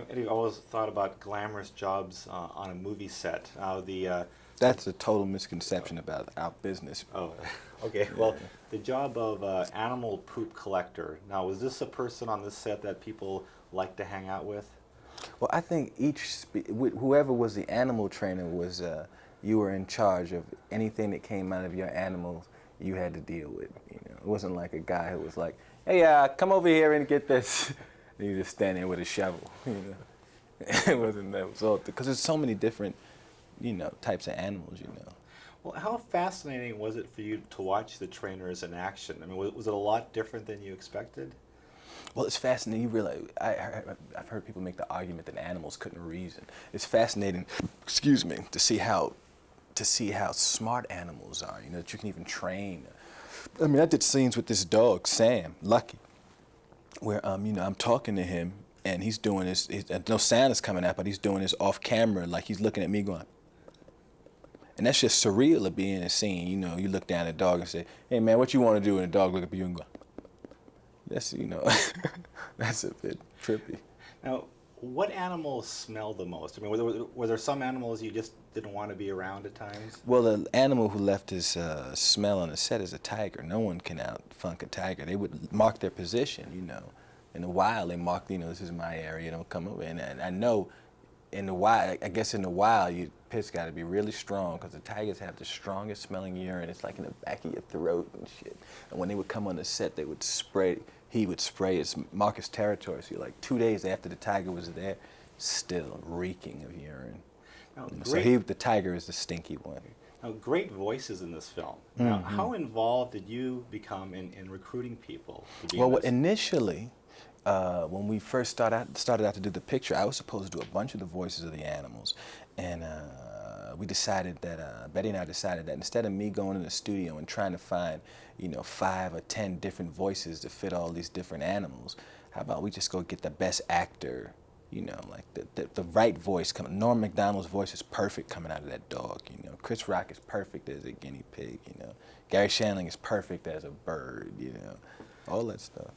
Eddie, I always thought about glamorous jobs on a movie set. That's a total misconception about our business. Oh, okay. Yeah. Well, the job of animal poop collector. Now, was this a person on this set that people like to hang out with? Well, I think whoever was the animal trainer was, you were in charge of anything that came out of your animal you had to deal with. You know, it wasn't like a guy who was like, hey, come over here and get this. And you just stand there with a shovel, you know. It wasn't that result, because there's so many different, types of animals, you know. Well, how fascinating was it for you to watch the trainers in action? I mean, was it a lot different than you expected? Well, it's fascinating. You realize I've heard people make the argument that animals couldn't reason. It's fascinating, excuse me, to see how smart animals are. You know, that you can even train. I mean, I did scenes with this dog, Sam, Lucky, where I'm talking to him and he's doing this. No sound is coming out, but he's doing this off camera, like he's looking at me going. And that's just surreal of being in a scene. You know, you look down at the dog and say, "Hey man, what you want to do?" And the dog look up at you and go. That's that's a bit trippy. Now, what animals smell the most? I mean, were there some animals you just didn't want to be around at times? Well, the animal who left his smell on the set is a tiger. No one can outfunk a tiger. They would mark their position, you know. In the wild, they mark, this is my area, don't come over. And I know in the wild, I guess in the wild, your piss got to be really strong because the tigers have the strongest smelling urine. It's like in the back of your throat and shit. And when they would come on the set, he would spray his Marcus territory. So like 2 days after the tiger was there, still reeking of urine. Now, So the tiger is the stinky one. Now, great voices in this film. Now, how involved did you become in recruiting people to be in Well, this? initially, when we first started out to do the picture, I was supposed to do a bunch of the voices of the animals, and we decided that Betty and I decided that instead of me going in the studio and trying to find, 5 or 10 different voices to fit all these different animals, how about we just go get the best actor, like the right voice coming. Norm Macdonald's voice is perfect coming out of that dog, Chris Rock is perfect as a guinea pig, Gary Shandling is perfect as a bird, all that stuff.